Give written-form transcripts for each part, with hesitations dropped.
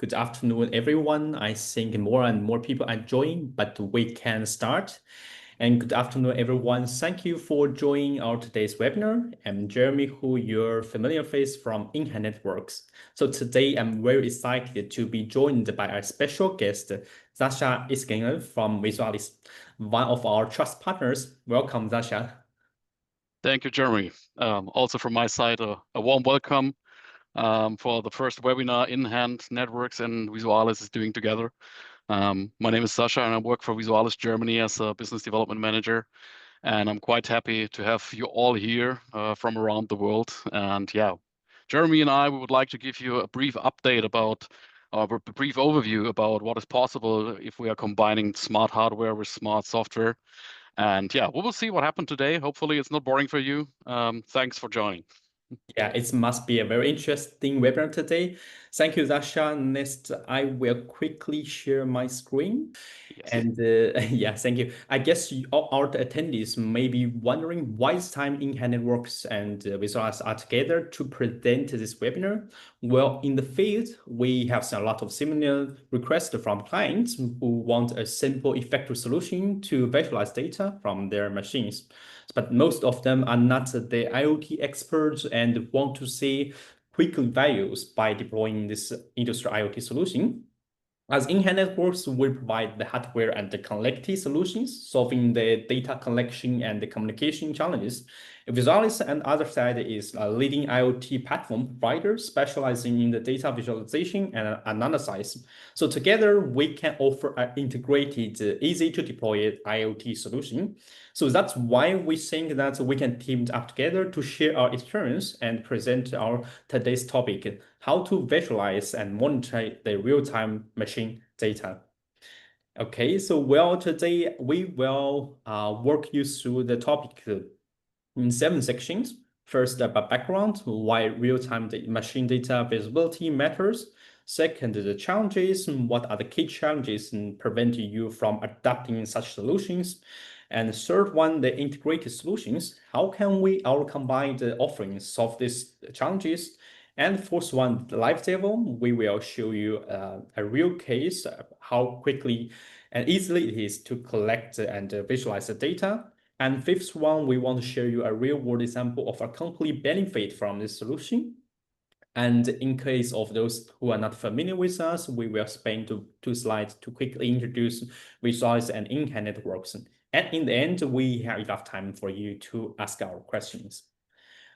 Good afternoon, everyone. I think more and more people are joining, but we can start. And good afternoon, everyone. Thank you for joining our today's webinar. I'm Jeremy, who you're familiar face from InHand Networks. So today I'm very excited to be joined by our special guest, Sasha Iskingen from VISUALYS, one of our trust partners. Welcome, Sasha. Thank you, Jeremy. Also from my side, a warm welcome for the first webinar InHand Networks and VISUALYS is doing together. My name is Sasha and I work for VISUALYS Germany as a business development manager. And I'm quite happy to have you all here from around the world. And yeah, Jeremy and I, we would like to give you a brief update about, a brief overview about what is possible if we are combining smart hardware with smart software. And yeah, we will see what happened today. Hopefully it's not boring for you. Thanks for joining. Yeah, it must be a very interesting webinar today. Thank you, Sasha. Next, I will quickly share my screen. Yes. And yeah, thank you. I guess all our attendees may be wondering why this time InHand Networks and VISUALYS are together to present this webinar. Well, in the field, we have seen a lot of similar requests from clients who want a simple, effective solution to visualize data from their machines. But most of them are not the IoT experts and want to see quick values by deploying this industrial IoT solution. As InHand Networks, we provide the hardware and the connectivity solutions, solving the data collection and the communication challenges. VISUALYS on the other side is a leading IoT platform provider specializing in the data visualization and analysis. So together, we can offer an integrated, easy to deploy IoT solution. So that's why we think that we can team up together to share our experience and present our today's topic, how to visualize and monitor the real-time machine data. Okay, so well, today we will walk you through the topic in 7 sections. First, about background, why real-time machine data visibility matters. Second, the challenges, what are the key challenges in preventing you from adopting such solutions. And the third one, the integrated solutions. How can our combined offerings solve these challenges? And fourth one, the live demo, we will show you a real case, how quickly and easily it is to collect and visualize the data. And fifth one, we want to show you a real-world example of a complete benefit from this solution. And in case of those who are not familiar with us, we will spend two slides to quickly introduce VISUALYS and InHand Networks. And in the end, we have enough time for you to ask our questions.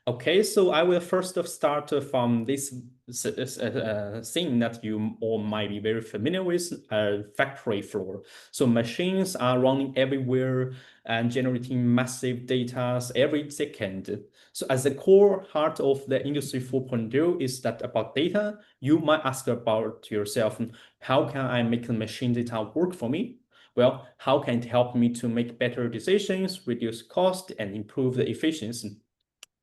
Okay, so I will first start from this thing that you all might be very familiar with, factory floor. So machines are running everywhere and generating massive data every second. So as the core heart of the Industry 4.0 is that about data, you might ask about yourself, how can I make the machine data work for me? Well, how can it help me to make better decisions, reduce cost, and improve the efficiency?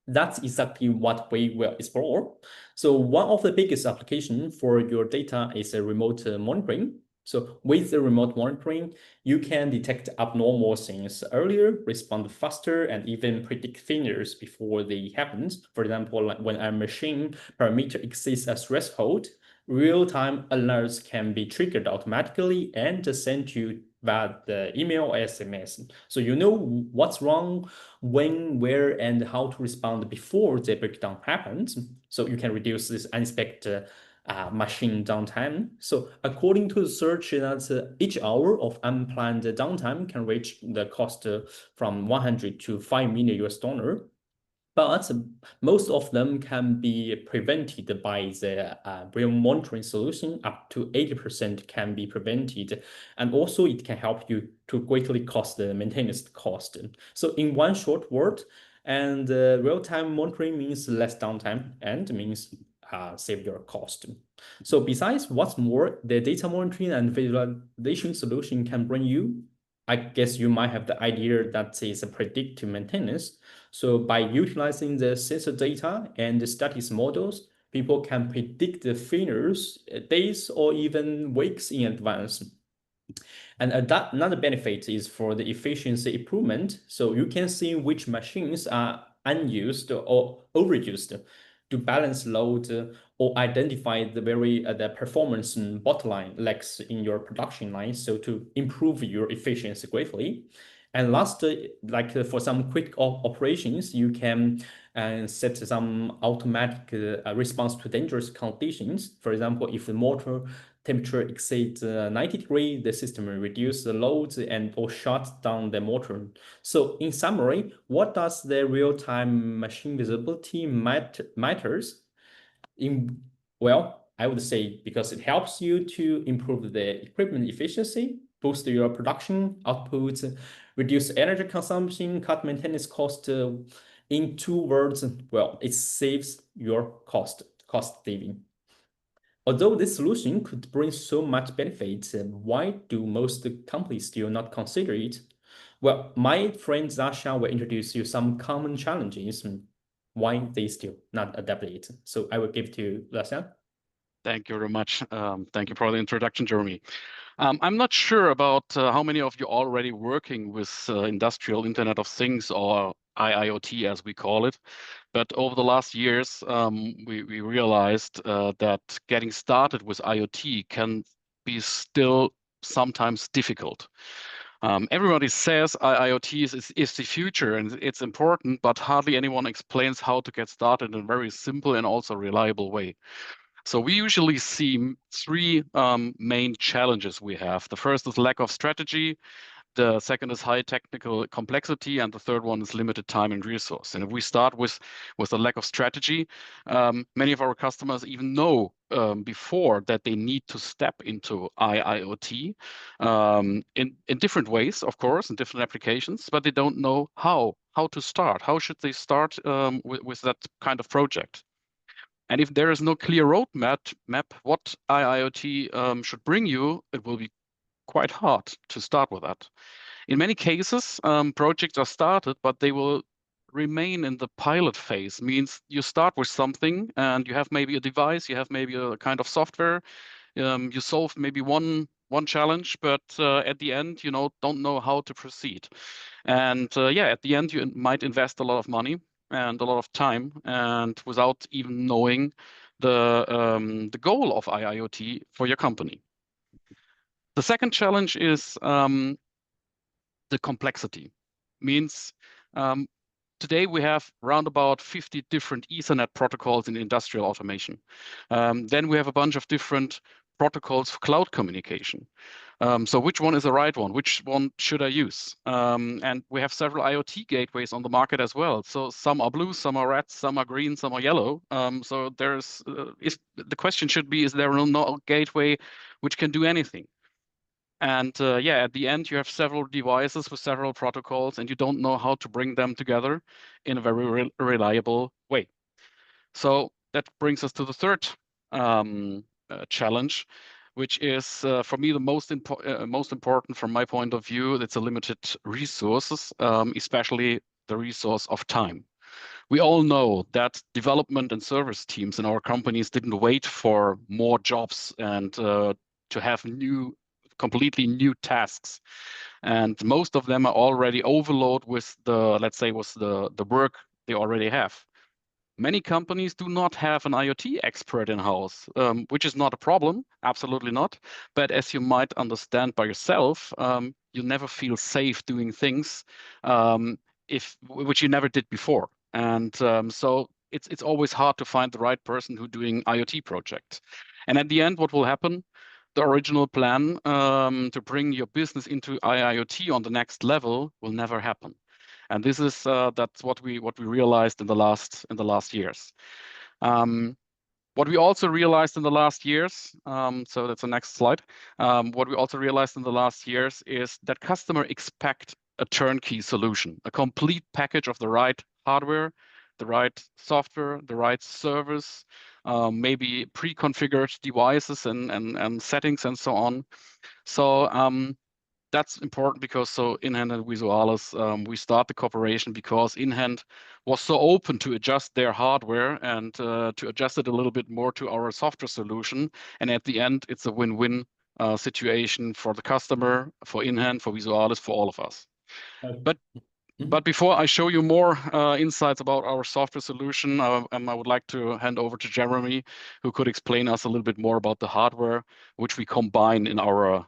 That's exactly what we will explore. So one of the biggest applications for your data is a remote monitoring. So with the remote monitoring, you can detect abnormal things earlier, respond faster, and even predict failures before they happen. For example, like when a machine parameter exceeds a threshold, real-time alerts can be triggered automatically and sent you via the email or SMS. So you know what's wrong, when, where, and how to respond before the breakdown happens. So you can reduce this unexpected machine downtime. So according to the search, that each hour of unplanned downtime can reach the cost from 100 to 5 million US dollar. But most of them can be prevented by the real monitoring solution. Up to 80% can be prevented. And also it can help you to greatly cost the maintenance cost. So in one short word, and real-time monitoring means less downtime and means save your cost. So besides what's more, the data monitoring and visualization solution can bring you, I guess you might have the idea that is a predictive maintenance. So by utilizing the sensor data and the statistics models, people can predict the failures days or even weeks in advance. And another benefit is for the efficiency improvement. So you can see which machines are unused or overused to balance load or identify the performance bottlenecks in your production line, so to improve your efficiency greatly. And last, for some quick operations, you can set some automatic response to dangerous conditions. For example, if the motor temperature exceeds 90 degrees, the system will reduce the loads and or shut down the motor. So in summary, what does the real-time machine visibility matters? Well, I would say because it helps you to improve the equipment efficiency, boost your production output, reduce energy consumption, cut maintenance cost. In two words, well, it saves your cost saving. Although this solution could bring so much benefit, why do most companies still not consider it? Well, my friend Zasha will introduce you some common challenges and why they still not adapt it. So I will give to Zasha. Thank you very much. Thank you for the introduction, Jeremy. I'm not sure about how many of you are already working with industrial Internet of Things, or IIoT as we call it. But over the last years, we realized that getting started with IoT can be still sometimes difficult. Everybody says IoT is the future and it's important, but hardly anyone explains how to get started in a very simple and also reliable way. So we usually see three main challenges we have. The first is lack of strategy. The second is high technical complexity, and the third one is limited time and resource. And if we start with the lack of strategy, many of our customers even know before that they need to step into IIoT in different ways, of course, in different applications, but they don't know how to start. How should they start with that kind of project? And if there is no clear roadmap, what IIoT should bring you, it will be quite hard to start with that. In many cases, projects are started, but they will remain in the pilot phase. Means you start with something and you have maybe a device, you have maybe a kind of software, you solve maybe one challenge, but at the end, don't know how to proceed. And yeah, at the end, you might invest a lot of money and a lot of time, and without even knowing the goal of IIoT for your company. The second challenge is the complexity. Means today we have around about 50 different Ethernet protocols in industrial automation. Then we have a bunch of different protocols for cloud communication. So which one is the right one? Which one should I use? And we have several IoT gateways on the market as well. So some are blue, some are red, some are green, some are yellow. So there's the question should be, is there no gateway which can do anything? And yeah, at the end, you have several devices with several protocols, and you don't know how to bring them together in a very reliable way. So that brings us to the third challenge, which is for me the most important from my point of view. It's a limited resources, especially the resource of time. We all know that development and service teams in our companies didn't wait for more jobs and to have completely new tasks. And most of them are already overloaded with the work they already have. Many companies do not have an IoT expert in-house, which is not a problem, absolutely not. But as you might understand by yourself, you never feel safe doing things which you never did before. And so it's always hard to find the right person who's doing IoT projects. And at the end, what will happen? The original plan to bring your business into IIoT on the next level will never happen. And this is that's what we realized in the last years. What we also realized in the last years, so that's the next slide. What we also realized in the last years is that customers expect a turnkey solution, a complete package of the right hardware, the right software, the right service, maybe pre-configured devices and settings and so on. So that's important because InHand and VISUALYS, we start the cooperation because InHand was so open to adjust their hardware and to adjust it a little bit more to our software solution. And at the end, it's a win-win situation for the customer, for InHand, for VISUALYS, for all of us. But But before I show you more insights about our software solution, I would like to hand over to Jeremy, who could explain us a little bit more about the hardware, which we combine in our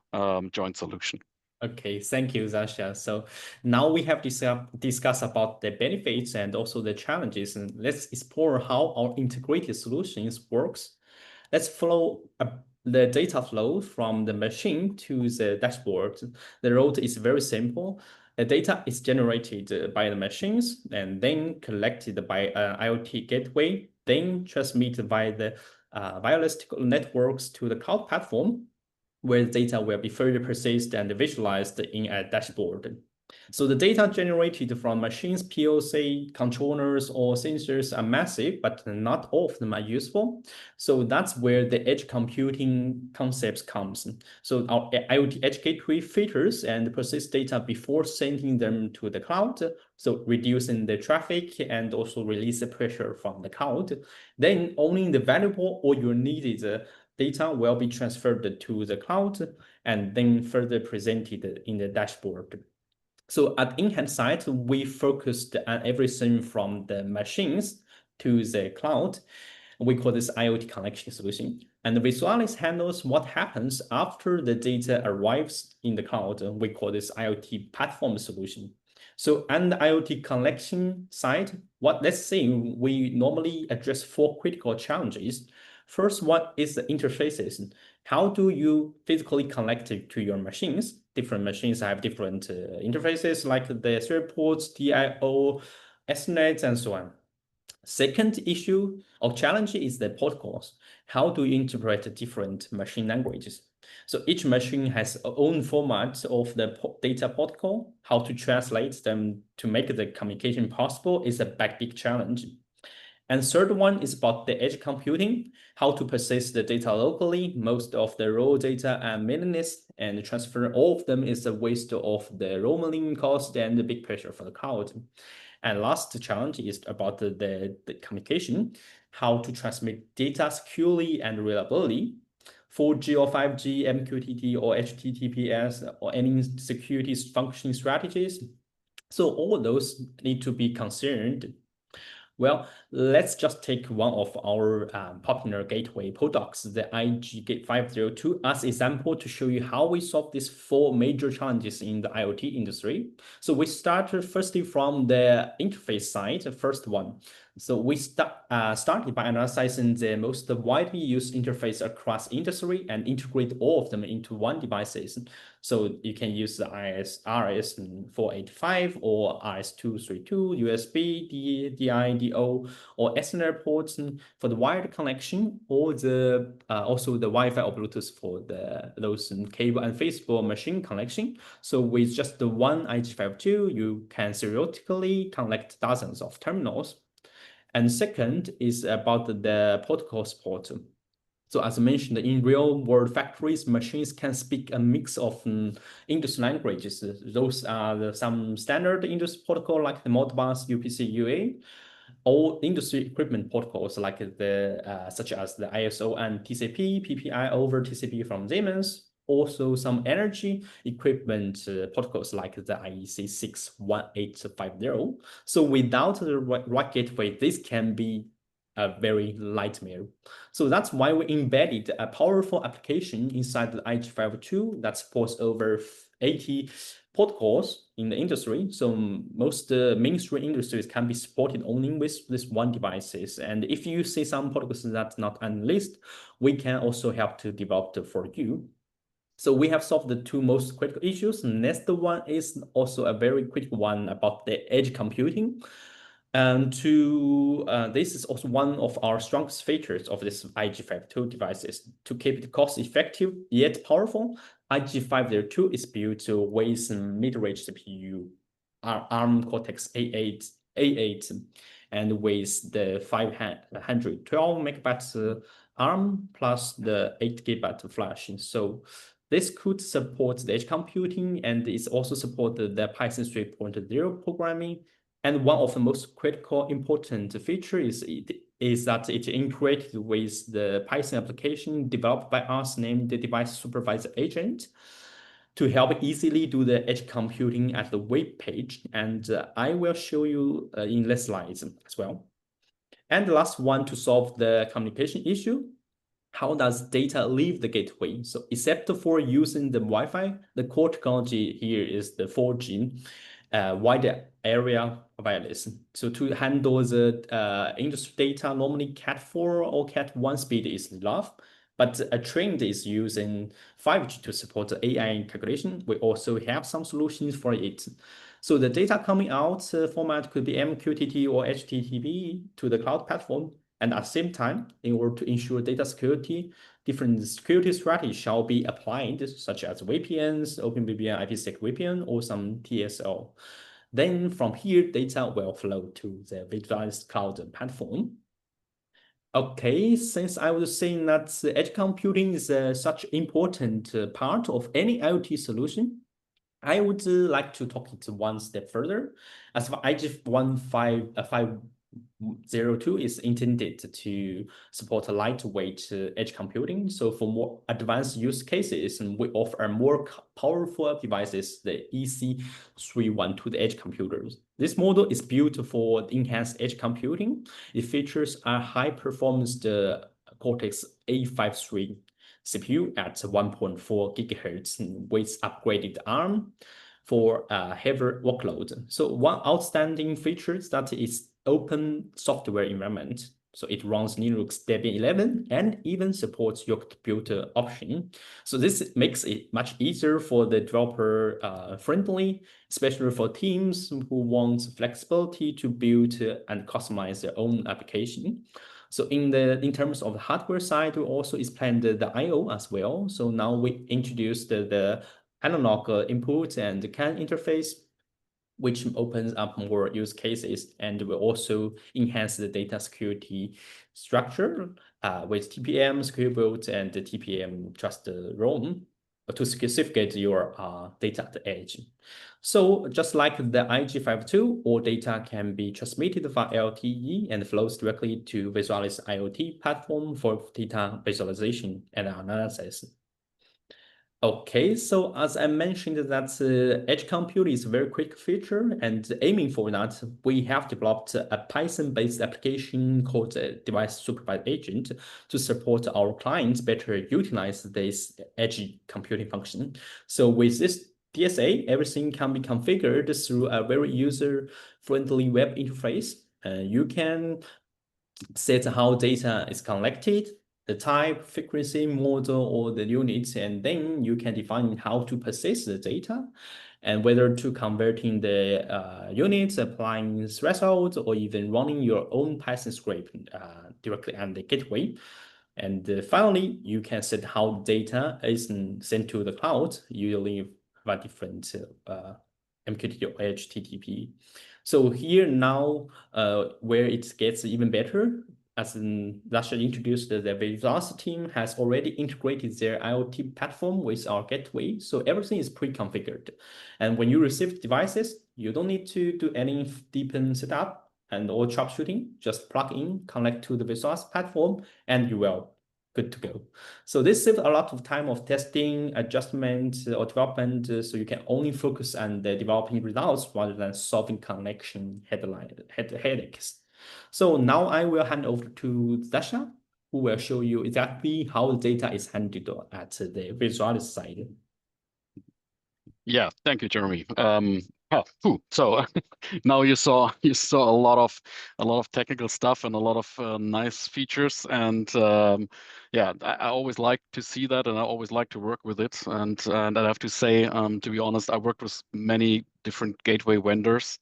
joint solution. Okay, thank you, Zasha. So now we have discussed about the benefits and also the challenges, and let's explore how our integrated solutions works. Let's follow the data flow from the machine to the dashboard. The road is very simple. The data is generated by the machines and then collected by an IoT gateway, then transmitted by the wireless networks to the cloud platform, where the data will be further processed and visualized in a dashboard. So the data generated from machines, PLC, controllers, or sensors are massive, but not all of them are useful. So that's where the edge computing concepts comes. So our IoT edge gateway filters and process data before sending them to the cloud, so reducing the traffic and also release the pressure from the cloud. Then only the valuable or your needed data will be transferred to the cloud and then further presented in the dashboard. So at InHand side, we focused on everything from the machines to the cloud. We call this IoT connection solution. And Visualis handles what happens after the data arrives in the cloud. We call this IoT platform solution. So on the IoT connection side, let's say we normally address 4 critical challenges. First one is the interfaces. How do you physically connect it to your machines? Different machines have different interfaces like the serial ports, DIO, SNET, and so on. Second issue or challenge is the protocols. How do you interpret different machine languages? So each machine has its own format of the data protocol. How to translate them to make the communication possible is a big challenge. And third one is about the edge computing, how to process the data locally. Most of the raw data are meaningless, and transfer all of them is a waste of the roaming cost and the big pressure for the cloud. And last challenge is about the communication, how to transmit data securely and reliably. 4G or 5G, MQTT or HTTPS, or any security function strategies. So all those need to be considered. Well, let's just take one of our popular gateway products, the IG502, as example to show you how we solve these 4 major challenges in the IoT industry. So we started firstly from the interface side, the first one. So we started by analyzing the most widely used interface across industry and integrate all of them into one devices. So you can use the RS485 or RS232, USB, DI, DO, or Ethernet ports for the wired connection, or the also the Wi-Fi or Bluetooth for those cable and physical machine connection. So with just the one IG52, you can theoretically connect dozens of terminals. And second is about the protocol support. So as I mentioned, in real world factories, machines can speak a mix of industry languages. Those are some standard industry protocol like the Modbus, UPC, UA, or industry equipment protocols like such as the ISO and TCP, PPI over TCP from Siemens. Also some energy equipment protocols like the IEC 61850. So without the right gateway, this can be a very nightmare. So that's why we embedded a powerful application inside the IG502 that supports over 80 protocols in the industry. So most mainstream industries can be supported only with this one devices. And if you see some protocols that's not unlisted, we can also help to develop them for you. So we have solved the 2 most critical issues. Next one is also a very critical one about the edge computing. And this is also one of our strongest features of this IG502 devices. To keep it cost effective yet powerful, IG502 is built with mid-range CPU, ARM Cortex A8, and with the 512 megabytes ARM plus the 8 gigabyte flash. So this could support the edge computing, and it's also supported the Python 3.0 programming. And one of the most critical important features is that it integrated with the Python application developed by us named the Device Supervisor Agent. to help easily do the edge computing at the web page. And I will show you in less slides as well. And the last one, to solve the communication issue. How does data leave the gateway? So except for using the Wi-Fi, the core technology here is the 4G wide area wireless. So to handle the industry data, normally Cat4 or Cat1 speed is enough. But a trend is using 5G to support the AI calculation. We also have some solutions for it. So the data coming out format could be MQTT or HTTP to the cloud platform. And at the same time, in order to ensure data security, different security strategies shall be applied, such as VPNs, OpenVPN, IPsec VPN, or some TSL. Then from here, data will flow to the virtualized cloud platform. Okay, since I was saying that edge computing is such an important part of any IoT solution, I would like to talk it one step further. As for IGF 502 is intended to support a lightweight edge computing. So for more advanced use cases, we offer more powerful devices, the EC312, the edge computers. This model is built for enhanced edge computing. It features a high-performance Cortex A53 CPU at 1.4 gigahertz with upgraded ARM for heavier workload. So one outstanding feature is that it's open software environment. So it runs Linux Debian 11 and even supports your computer option. So this makes it much easier for the developer friendly, especially for teams who want flexibility to build and customize their own application. So in terms of the hardware side, we also expand the I/O as well. So now we introduced the analog input and the CAN interface, which opens up more use cases, and will also enhance the data security structure with TPM, secure boot, and the TPM trust ROM to certificate your data at the edge. So just like the IG52, all data can be transmitted via LTE and flows directly to VISUALYS IoT platform for data visualization and analysis. Okay, so as I mentioned, that edge compute is a very quick feature, and aiming for that, we have developed a Python-based application called Device Supervised Agent to support our clients better utilize this edge computing function. So with this DSA, everything can be configured through a very user-friendly web interface. You can set how data is collected, the type, frequency, model, or the units, and then you can define how to process the data and whether to converting the units, applying thresholds, or even running your own Python script directly on the gateway. And finally, you can set how data is sent to the cloud, usually by different MQTT or HTTP. So here now, where it gets even better, as Lasha introduced, the VISUALYS team has already integrated their IoT platform with our gateway. So everything is pre-configured. And when you receive devices, you don't need to do any deepen setup and or troubleshooting, just plug in, connect to the VISUALYS platform, and you will good to go. So this saves a lot of time of testing, adjustment, or development, so you can only focus on the developing results rather than solving connection headaches. So now I will hand over to Dasha, who will show you exactly how the data is handled at the VISUALYS side. Yeah, thank you, Jeremy. So now you saw a lot of technical stuff and a lot of nice features, and yeah, I always like to see that, and I always like to work with it. And I have to say, to be honest, I worked with many different gateway vendors.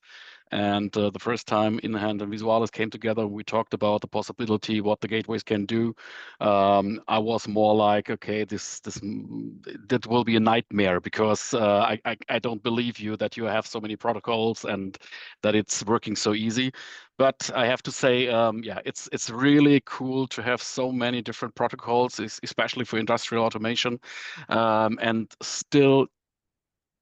And the first time InHand and VISUALYS came together, we talked about the possibility, what the gateways can do. I was more like, okay, that will be a nightmare, because I don't believe you that you have so many protocols and that it's working so easy. But I have to say, yeah, it's really cool to have so many different protocols, especially for industrial automation, and still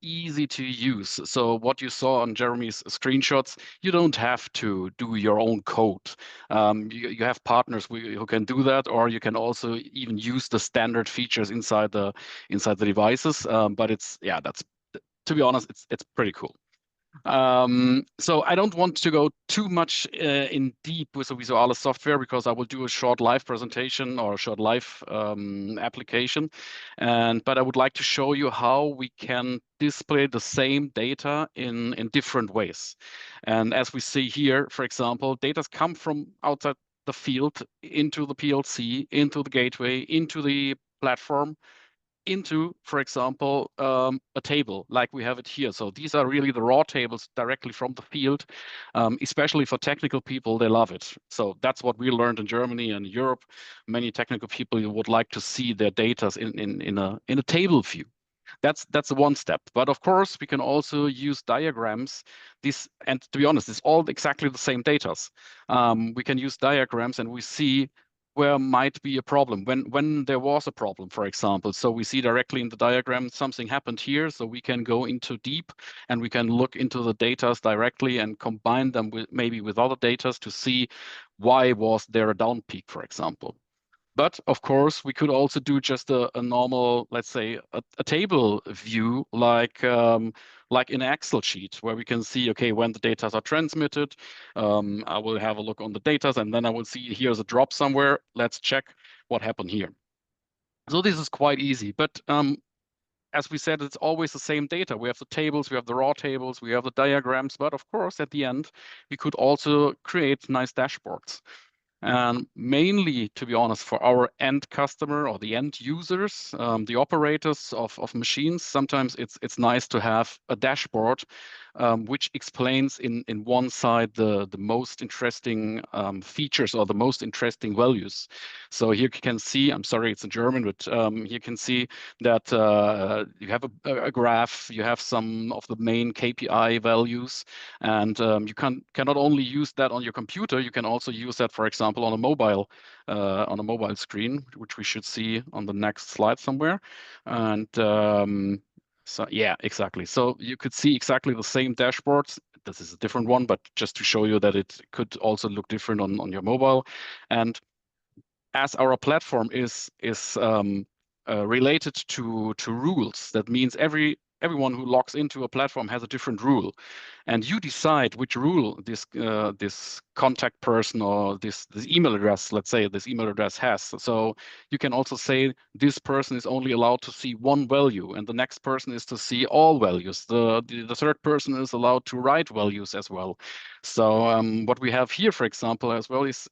easy to use. So what you saw on Jeremy's screenshots, you don't have to do your own code. You have partners who can do that, or you can also even use the standard features inside the devices. But it's, yeah, that's, to be honest, it's pretty cool. So I don't want to go too much in deep with the Visualis software, because I will do a short live presentation or a short live application. But I would like to show you how we can display the same data in different ways. And as we see here, for example, data come from outside the field into the PLC, into the gateway, into the platform, into, for example, a table like we have it here. So these are really the raw tables directly from the field. Especially for technical people, they love it. So that's what we learned in Germany and Europe. Many technical people would like to see their data in a table view. That's one step. But of course, we can also use diagrams. And to be honest, it's all exactly the same data. We can use diagrams, and we see where might be a problem, when there was a problem, for example. So we see directly in the diagram something happened here, so we can go into deep and we can look into the data directly and combine them with maybe with other data to see why was there a down peak, for example. But of course, we could also do just a normal, let's say, a table view, like in an Excel sheet, where we can see, okay, when the data are transmitted. I will have a look on the data, and then I will see here's a drop somewhere. Let's check what happened here. So this is quite easy, but as we said, it's always the same data. We have the tables, we have the raw tables, we have the diagrams, but of course, at the end, we could also create nice dashboards. And mainly, to be honest, for our end customer or the end users, the operators of machines, sometimes it's nice to have a dashboard which explains in one side the most interesting features or the most interesting values. So here you can see, I'm sorry, it's in German, but here you can see that you have a graph, you have some of the main KPI values, and you cannot only use that on your computer, you can also use that, for example, on a mobile screen, which we should see on the next slide somewhere. And so yeah, exactly. So you could see exactly the same dashboards. This is a different one, but just to show you that it could also look different on your mobile. And as our platform is related to rules, that means everyone who logs into a platform has a different rule, and you decide which rule this contact person or this email address, let's say this email address has. So you can also say this person is only allowed to see one value, and the next person is to see all values. The third person is allowed to write values as well. So what we have here, for example, as well is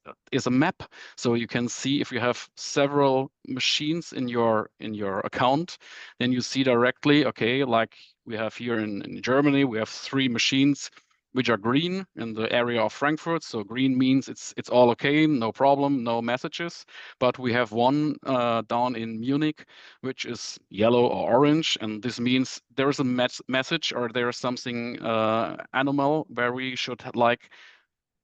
a map. So you can see if you have several machines in your account, then you see directly, okay, like we have here in Germany, we have 3 machines which are green in the area of Frankfurt. So green means it's all okay, no problem, no messages. But we have one down in Munich, which is yellow or orange, and this means there is a message or there is something animal where we should like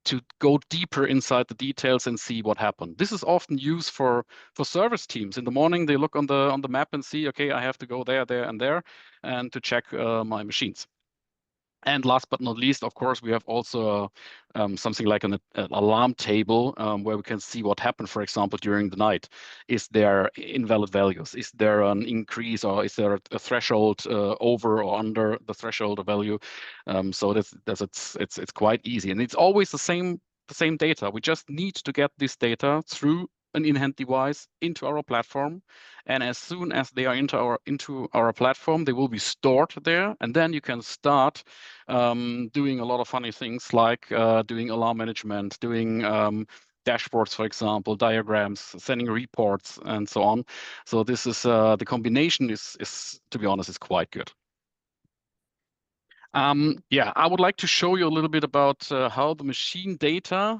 to go deeper inside the details and see what happened. This is often used for service teams. In the morning, they look on the map and see, okay, I have to go there, there, and there, and to check my machines. And last but not least, of course, we have also something like an alarm table where we can see what happened, for example, during the night. Is there invalid values? Is there an increase, or is there a threshold over or under the threshold value? So it's quite easy, and it's always the same data. We just need to get this data through an in-hand device into our platform, and as soon as they are into our platform, they will be stored there, and then you can start doing a lot of funny things like doing alarm management, doing dashboards, for example, diagrams, sending reports, and so on. So this is the combination is to be honest, is quite good. Yeah, I would like to show you a little bit about how the machine data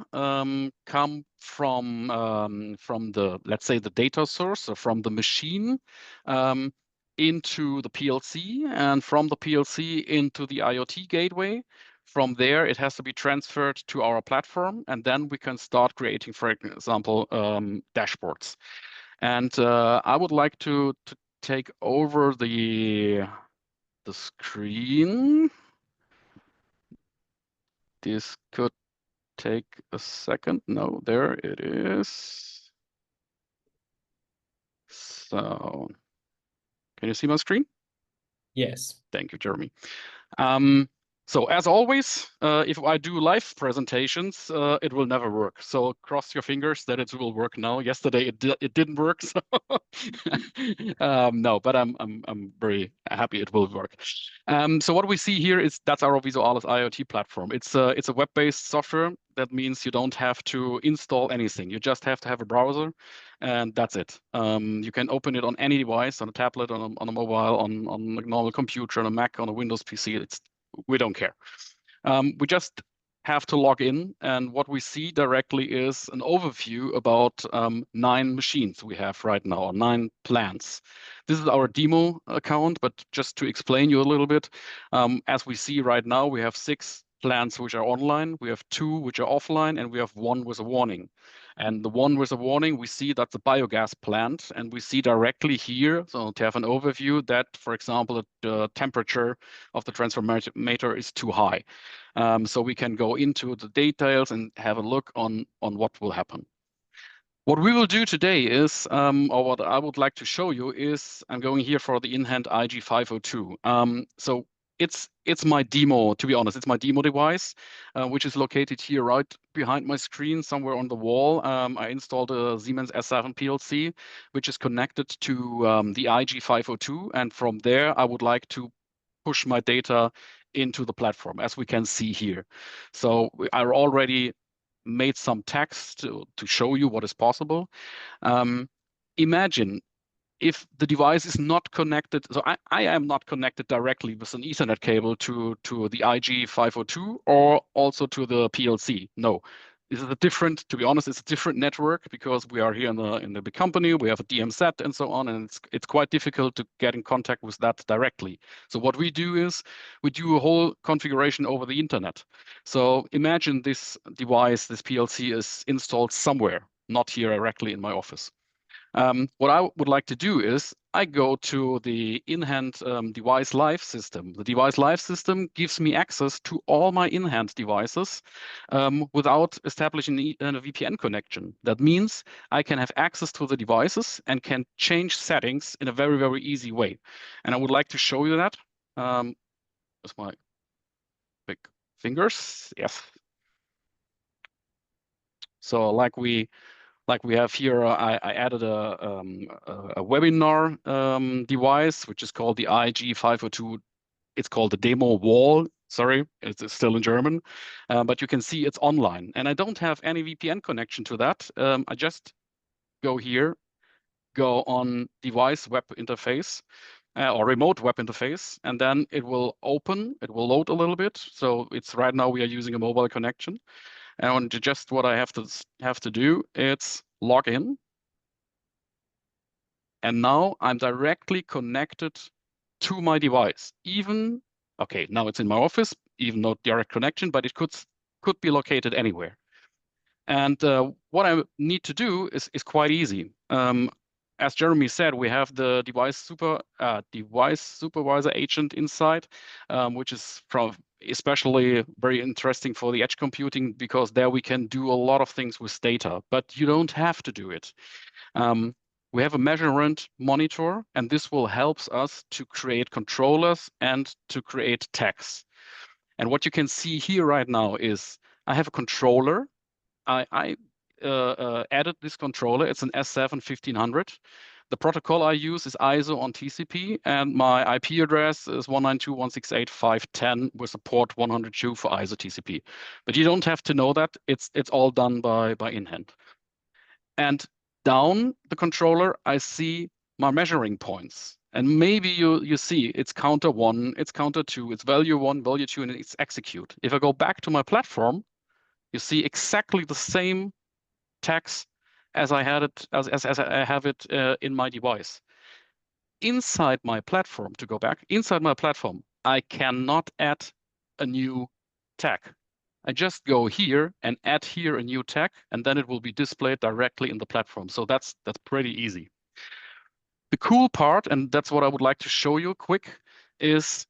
come from the, let's say, the data source, so from the machine into the PLC, and from the PLC into the IoT gateway. From there, it has to be transferred to our platform, and then we can start creating, for example, dashboards. And I would like to take over the the screen. This could take a second. No, there it is. So, can you see my screen? Yes. Thank you, Jeremy. So as always, if I do live presentations, it will never work. So cross your fingers that it will work now. Yesterday it didn't work. So no, but I'm very happy it will work. So what we see here is that's our VISUALYS IoT platform. It's a web-based software. That means you don't have to install anything. You just have to have a browser, and that's it. You can open it on any device, on a tablet, on a mobile, on a normal computer, on a Mac, on a Windows PC. We don't care. We just have to log in, and what we see directly is an overview about 9 machines we have right now, or 9 plants. This is our demo account, but just to explain you a little bit, as we see right now, we have 6 plants which are online, we have 2 which are offline, and we have 1 with a warning. And the one with a warning, we see that's a biogas plant, and we see directly here, so to have an overview that, for example, the temperature of the transformator is too high. So we can go into the details and have a look on what will happen. What we will do today is, or what I would like to show you is, I'm going here for the InHand IG502. So it's my demo, to be honest, it's my demo device, which is located here right behind my screen, somewhere on the wall. I installed a Siemens S7 PLC, which is connected to the IG502. And from there, I would like to push my data into the platform, as we can see here. So I already made some text to show you what is possible. Imagine if the device is not connected, so I am not connected directly with an Ethernet cable to the IG502 or also to the PLC. No, this is a different, to be honest, it's a different network because we are here in the big company, we have a DM set and so on, and it's quite difficult to get in contact with that directly. So what we do is we do a whole configuration over the internet. So imagine this device, this PLC is installed somewhere, not here directly in my office. What I would like to do is I go to the InHand device live system. The device live system gives me access to all my InHand devices without establishing a VPN connection. That means I can have access to the devices and can change settings in a very, very easy way. And I would like to show you that. With my big fingers. Yes. So like we have here, I added a webinar device, which is called the IG502. It's called the demo wall. Sorry, it's still in German, but you can see it's online. And I don't have any VPN connection to that. I just go here, go on device web interface or remote web interface, and then it will open, it will load a little bit. So it's right now we are using a mobile connection. And just what I have to do, it's log in. And now I'm directly connected to my device. Even, okay, now it's in my office, even not direct connection, but it could be located anywhere. And what I need to do is quite easy. As Jeremy said, we have the device supervisor agent inside, which is especially very interesting for the edge computing because there we can do a lot of things with data, but you don't have to do it. We have a measurement monitor, and this will help us to create controllers and to create tags. And what you can see here right now is I have a controller. I added this controller. It's an S7 1500. The protocol I use is ISO on TCP, and my IP address is 192.168.5.10 with support 102 for ISO TCP. But you don't have to know that. It's all done by InHand. And down the controller, I see my measuring points. And maybe you see it's counter 1, it's counter 2, it's value 1, value 2, and it's execute. If I go back to my platform, you see exactly the same tags as I had it as I have it in my device. Inside my platform, to go back, inside my platform, I cannot add a new tag. I just go here and add here a new tag, and then it will be displayed directly in the platform. So that's pretty easy. The cool part, and that's what I would like to show you quick, is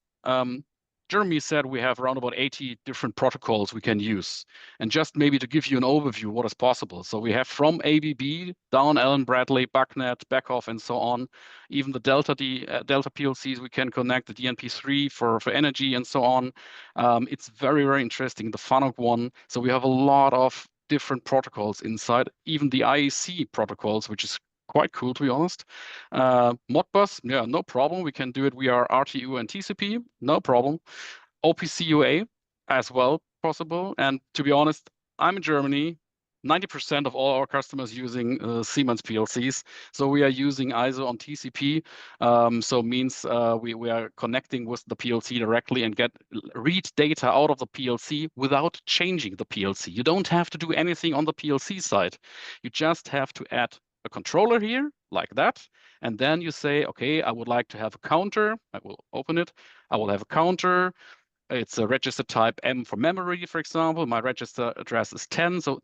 Jeremy said we have around about 80 different protocols we can use. And just maybe to give you an overview what is possible. So we have from ABB down Allen Bradley, BACnet, Beckhoff, and so on. Even the Delta PLCs we can connect, the DNP3 for energy and so on. It's very, very interesting, the FANUC one. So we have a lot of different protocols inside, even the IEC protocols, which is quite cool, to be honest. Modbus, yeah, no problem. We can do it via RTU and TCP, no problem. OPC UA as well possible. And to be honest, I'm in Germany. 90% of all our customers using Siemens PLCs. So we are using ISO on TCP. So means we are connecting with the PLC directly and read data out of the PLC without changing the PLC. You don't have to do anything on the PLC side. You just have to add a controller here like that. And then you say, okay, I would like to have a counter. I will open it. I will have a counter. It's a register type M for memory, for example. My register address is 10. So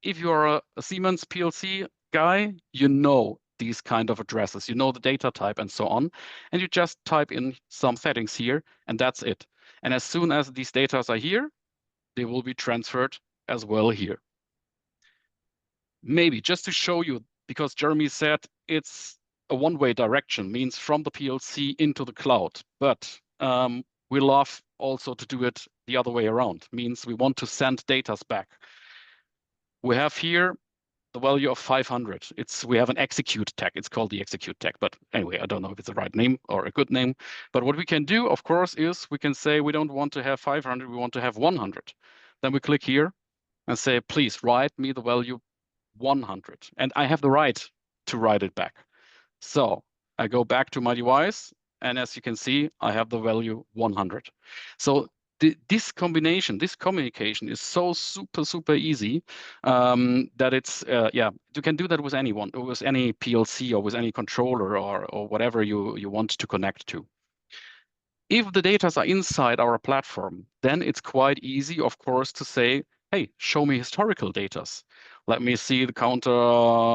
if you're a Siemens PLC guy, you know these kind of addresses, you know the data type and so on. And you just type in some settings here, and that's it. And as soon as these data are here, they will be transferred as well here. Maybe just to show you, because Jeremy said it's a one-way direction, means from the PLC into the cloud. But we love also to do it the other way around, means we want to send data back. We have here the value of 500. We have an execute tag. It's called the execute tag. But anyway, I don't know if it's the right name or a good name. But what we can do, of course, is we can say we don't want to have 500. We want to have 100. Then we click here and say, please write me the value 100. And I have the right to write it back. So I go back to my device. And as you can see, I have the value 100. So this combination, this communication is so super, super easy that it's, yeah, you can do that with anyone, or with any PLC or with any controller or whatever you want to connect to. If the data are inside our platform, then it's quite easy, of course, to say, hey, show me historical data. Let me see the counter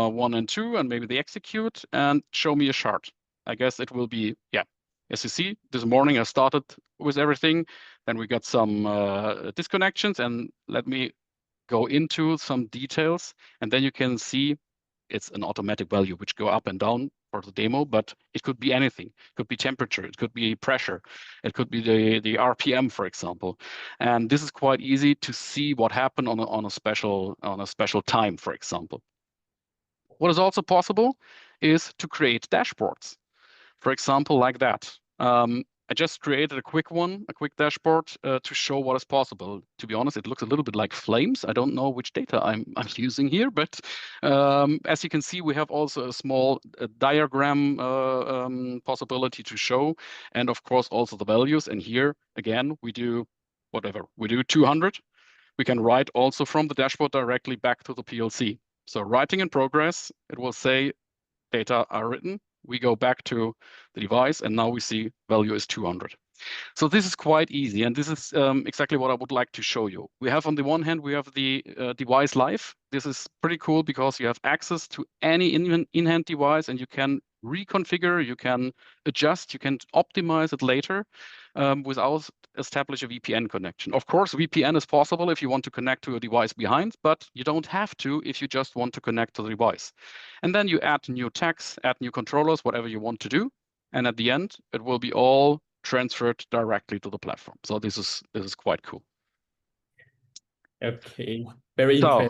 1 and 2 and maybe the execute and show me a chart. I guess it will be, yeah. As you see, this morning I started with everything. Then we got some disconnections, and let me go into some details. And then you can see it's an automatic value which go up and down for the demo, but it could be anything. It could be temperature, it could be pressure, it could be the RPM, for example. And this is quite easy to see what happened on a special time, for example. What is also possible is to create dashboards. For example, like that. I just created a quick dashboard to show what is possible. To be honest, it looks a little bit like flames. I don't know which data I'm using here, but as you can see, we have also a small diagram possibility to show, and of course also the values. And here again, we do whatever. We do 200. We can write also from the dashboard directly back to the PLC. So writing in progress, it will say data are written. We go back to the device, and now we see value is 200. So this is quite easy, and this is exactly what I would like to show you. We have on the one hand, we have the device live. This is pretty cool because you have access to any in-hand device, and you can reconfigure, you can adjust, you can optimize it later without establish a VPN connection. Of course, VPN is possible if you want to connect to a device behind, but you don't have to if you just want to connect to the device. And then you add new tags, add new controllers, whatever you want to do. And at the end, it will be all transferred directly to the platform. So this is quite cool. Okay, very so,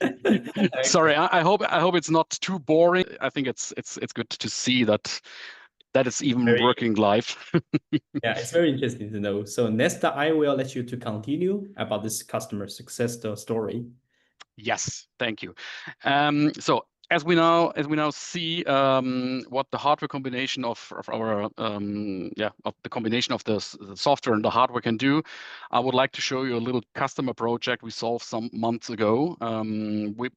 interesting. Sorry, I hope it's not too boring. I think it's good to see that it's even working live. Yeah, it's very interesting to know. So next, I will let you to continue about this customer success story. Yes, thank you. So as we now see what the hardware combination of our of the combination of the software and the hardware can do, I would like to show you a little customer project we solved some months ago.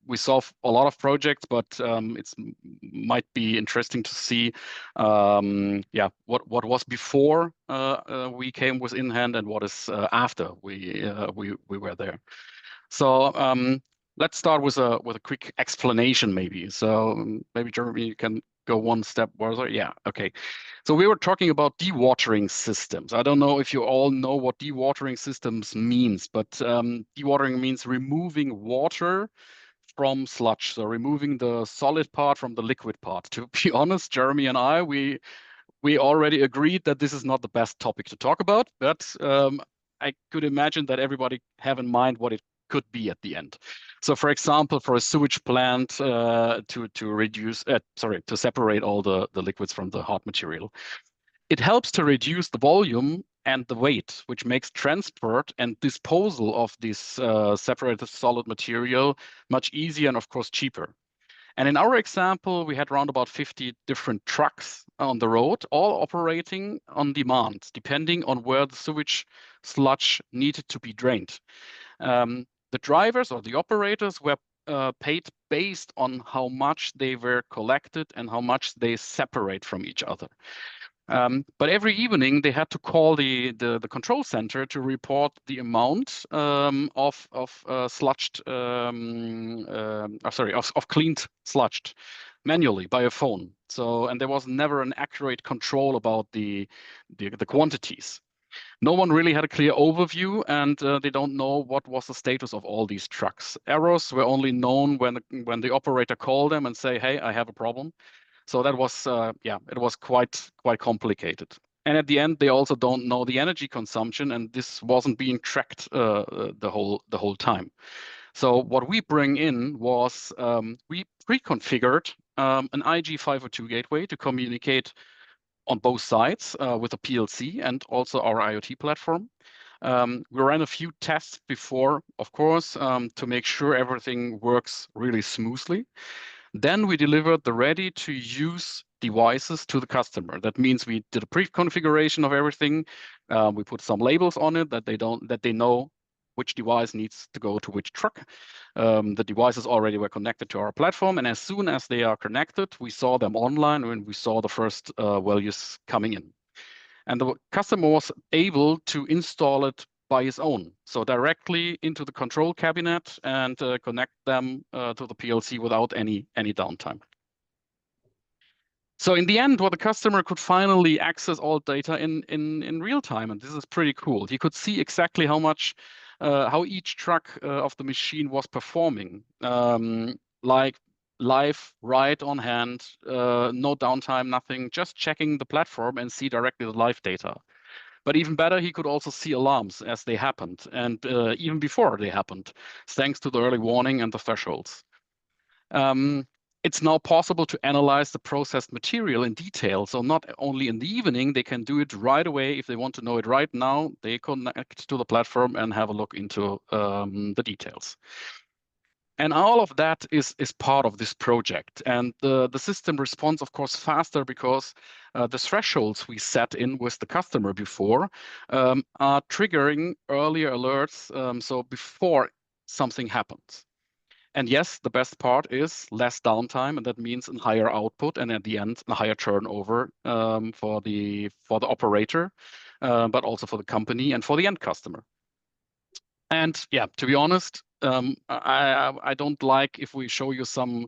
We solved a lot of projects, but it might be interesting to see what was before we came with InHand and what is after we were there. So let's start with a quick explanation, maybe. So maybe Jeremy, you can go one step further? Yeah, okay. So we were talking about dewatering systems. I don't know if you all know what dewatering systems means, but dewatering means removing water from sludge, so removing the solid part from the liquid part. To be honest, Jeremy and I, we already agreed that this is not the best topic to talk about, but I could imagine that everybody have in mind what it could be at the end. So, for example, for a sewage plant to separate all the liquids from the hard material, it helps to reduce the volume and the weight, which makes transport and disposal of this separated solid material much easier and, of course, cheaper. And in our example, we had around about 50 different trucks on the road, all operating on demand, depending on where the sewage sludge needed to be drained. The drivers or the operators were paid based on how much they were collected and how much they separate from each other. But every evening they had to call the control center to report the amount of cleaned sludged manually by a phone. So, and there was never an accurate control about the quantities. No one really had a clear overview, and they don't know what was the status of all these trucks. Errors were only known when the operator called them and say, "Hey, I have a problem." So that was, it was quite complicated. And at the end, they also don't know the energy consumption, and this wasn't being tracked the whole time. So what we bring in was we pre-configured an IG502 gateway to communicate on both sides with a PLC and also our IoT platform. We ran a few tests before, of course, to make sure everything works really smoothly. Then we delivered the ready-to-use devices to the customer. That means we did a pre-configuration of everything. We put some labels on it that they know which device needs to go to which truck. The devices already were connected to our platform, and as soon as they are connected, we saw them online when we saw the first values coming in. And the customer was able to install it by his own, so directly into the control cabinet and connect them to the PLC without any downtime. So in the end, what the customer could finally access all data in real time, and this is pretty cool. He could see exactly how each truck of the machine was performing, like live, right on hand, no downtime, nothing, just checking the platform and see directly the live data. But even better, he could also see alarms as they happened, and even before they happened, thanks to the early warning and the thresholds. It's now possible to analyze the processed material in detail. So not only in the evening, they can do it right away. If they want to know it right now, they connect to the platform and have a look into the details. And all of that is part of this project. And the system responds, of course, faster because the thresholds we set in with the customer before are triggering earlier alerts, so before something happens. And yes, the best part is less downtime, and that means a higher output, and at the end, a higher turnover for the operator, but also for the company and for the end customer. And yeah, to be honest, I don't like if we show you some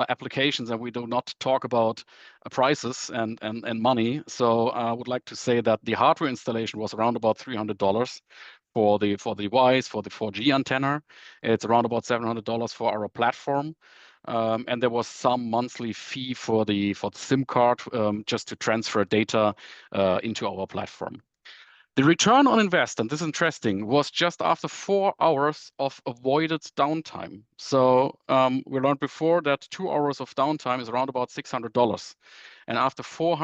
applications and we do not talk about prices and money. So I would like to say that the hardware installation was around about $300 for the device, for the 4G antenna. It's around about $700 for our platform. And there was some monthly fee for the SIM card just to transfer data into our platform. The return on invest, and this is interesting, was just after 4 hours of avoided downtime. So we learned before that 2 hours of downtime is around about $600. And after 4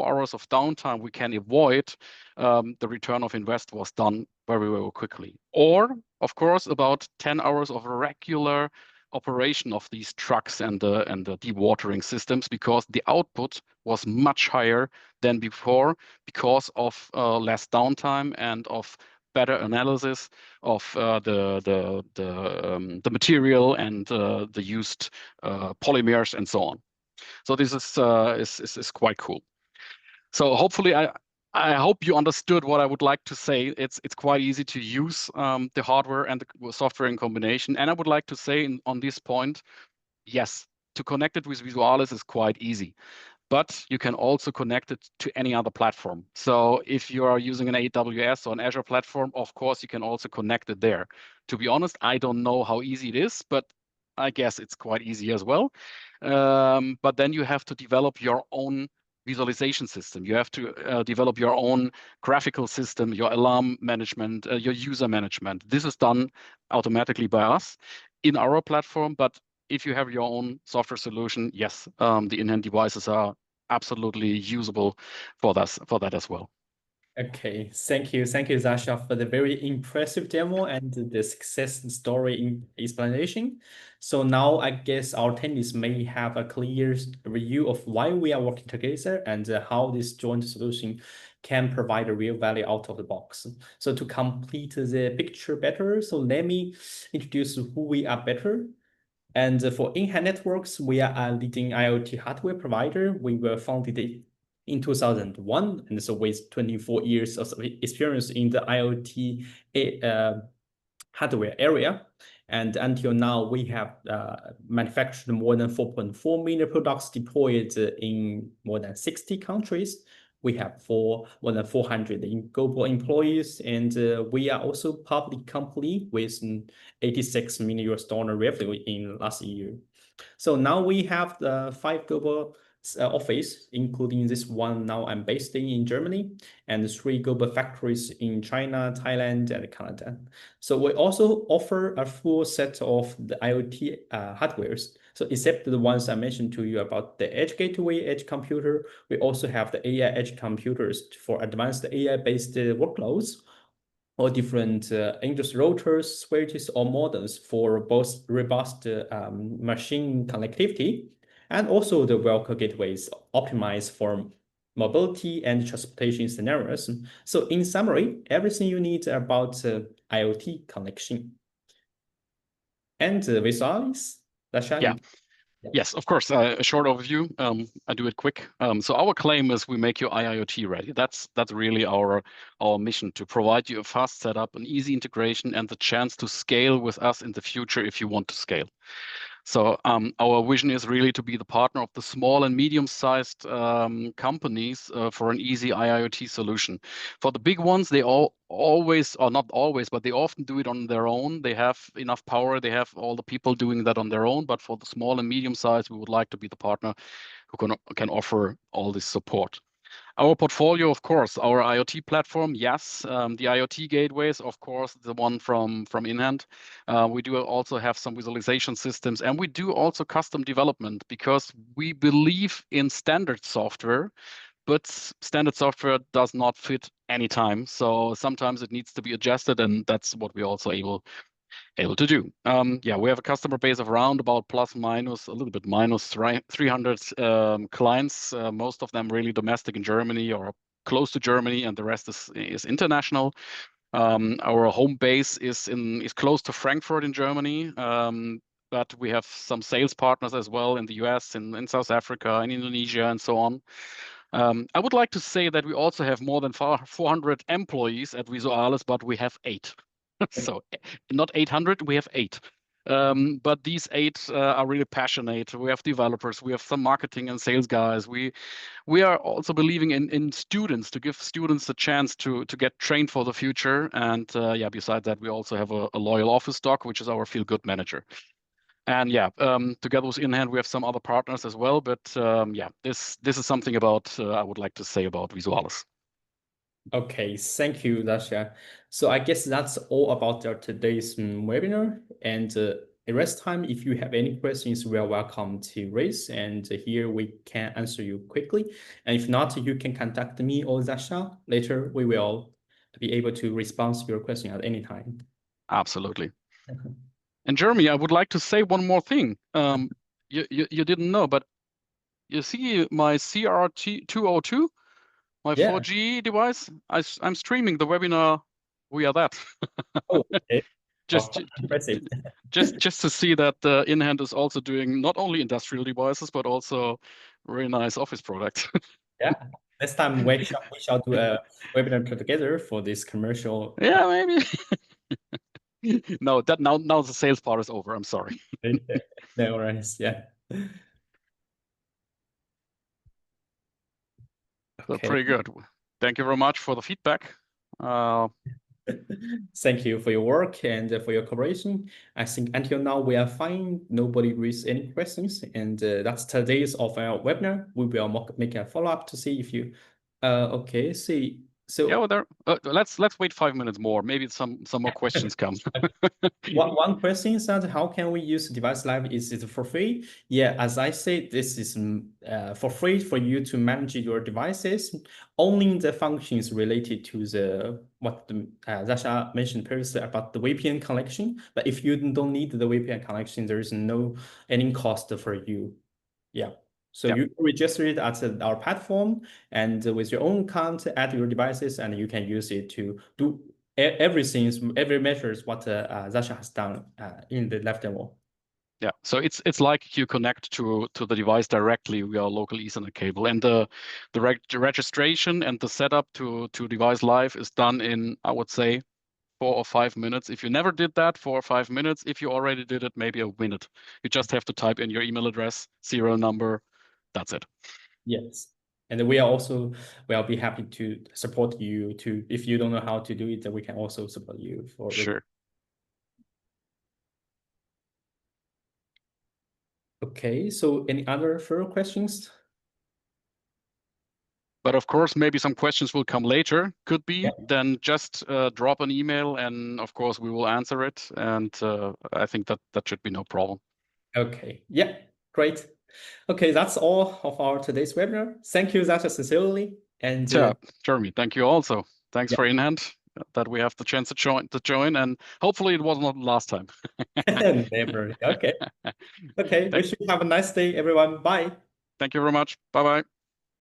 hours of downtime, we can avoid the return of invest was done very, very quickly. Or, of course, about 10 hours of regular operation of these trucks and the dewatering systems, because the output was much higher than before because of less downtime and of better analysis of the material and the used polymers and so on. So this is quite cool. So hopefully I hope you understood what I would like to say. It's quite easy to use the hardware and the software in combination. And I would like to say on this point, yes, to connect it with Visualis is quite easy. But you can also connect it to any other platform. So if you are using an AWS or an Azure platform, of course, you can also connect it there. To be honest, I don't know how easy it is, but I guess it's quite easy as well. But then you have to develop your own visualization system. You have to develop your own graphical system, your alarm management, your user management. This is done automatically by us in our platform, but if you have your own software solution, yes, the in-hand devices are absolutely usable for that as well. Okay, thank you, Zasha, for the very impressive demo and the success story explanation. So now I guess our attendees may have a clear view of why we are working together and how this joint solution can provide a real value out of the box. So to complete the picture better, so let me introduce who we are better. And for InHand Networks, we are a leading IoT hardware provider. We were founded in 2001, and so with 24 years of experience in the IoT hardware area. And until now, we have manufactured more than 4.4 million products deployed in more than 60 countries. We have more than 400 global employees, and we are also a public company with $86 million revenue in last year. So now we have the 5 global office, including this one now I'm based in Germany, and 3 global factories in China, Thailand, and Canada. So we also offer a full set of the IoT hardwares. So except the ones I mentioned to you about the edge gateway, edge computer, we also have the AI edge computers for advanced AI-based workloads, or different industry routers, switches, or modems for both robust machine connectivity, and also the Welcome gateways optimized for mobility and transportation scenarios. So in summary, everything you need about IoT connection. And Visualis, Dasha, Yeah. Yes, of course. A short overview. I do it quick. So our claim is we make you IIoT ready. That's really our mission, to provide you a fast setup, an easy integration, and the chance to scale with us in the future if you want to scale. So our vision is really to be the partner of the small and medium-sized companies for an easy IIoT solution. For the big ones, they always, or not always, but they often do it on their own. They have enough power. They have all the people doing that on their own. But for the small and medium-sized, we would like to be the partner who can offer all this support. Our portfolio, of course, our IoT platform, yes. The IoT gateways, of course, the one from InHand. We do also have some visualization systems, and we do also custom development because we believe in standard software, but standard software does not fit anytime. So sometimes it needs to be adjusted, and that's what we're also able to do. Yeah, we have a customer base of around about plus minus a little bit minus 300 clients, most of them really domestic in Germany or close to Germany, and the rest is international. Our home base is close to Frankfurt in Germany, but we have some sales partners as well in the US, in South Africa, in Indonesia, and so on. I would like to say that we also have more than 400 employees at Visualis, but we have 8. So not 800, we have 8. But these 8 are really passionate. We have developers, we have some marketing and sales guys. We are also believing in students, to give students a chance to get trained for the future. And yeah, besides that, we also have a loyal office stock, which is our feel-good manager. And yeah, together with InHand, we have some other partners as well. But yeah, this is something about I would like to say about Visualis. Okay, thank you, Dasha. So I guess that's all about today's webinar. And the rest time, if you have any questions, we are welcome to raise. And here we can answer you quickly. And if not, you can contact me or Dasha. Later, we will be able to respond to your question at any time. Absolutely. And Jeremy, I would like to say one more thing. You didn't know, but you see my CRT202, my 4G device. I'm streaming the webinar via that. Oh, okay. Just Impressive. just to see that InHand is also doing not only industrial devices but also very nice office products. Yeah. Next time we shall do a webinar together for this commercial. Yeah, maybe. No, now the sales part is over. I'm sorry. No worries. Yeah. So Okay. pretty good. Thank you very much for the feedback. Thank you for your work and for your cooperation. I think until now we are fine. Nobody raised any questions, and that's today's of our webinar. We will make a follow-up to see if you. Okay. See. So yeah, well, there. Let's wait 5 minutes more. Maybe some more questions come. one question is that how can we use Device Live? Is it for free? Yeah, as I said, this is for free for you to manage your devices. Only the functions related to the what Zasha mentioned previously about the VPN connection. But if you don't need the VPN connection, there is no any cost for you. Yeah. So Yeah. you register it at our platform and with your own account, add your devices, and you can use it to do everything, every measures what Zasha has done in the left demo. Yeah, so it's like you connect to the device directly via local Ethernet cable, and the registration and the setup to Device Live is done in, I would say, 4 or 5 minutes. If you never did that, 4 or 5 minutes. If you already did it, maybe a minute. You just have to type in your email address, serial number. That's it. Yes. And we'll be happy to support you to, if you don't know how to do it, then we can also support you for it. Sure. Okay, so any other further questions? But of course, maybe some questions will come later. Could be. Yeah. Then just drop an email, and of course we will answer it. And I think that should be no problem. Okay. Yeah. Great. Okay, that's all of our today's webinar. Thank you, Zasha, sincerely. And Yeah, Jeremy, thank you also. Thanks yeah. for InHand that we have the chance to join, and hopefully it was not the last time. Never. Okay. Okay. Wish you have a nice day, everyone. Bye. Thank you very much. Bye bye.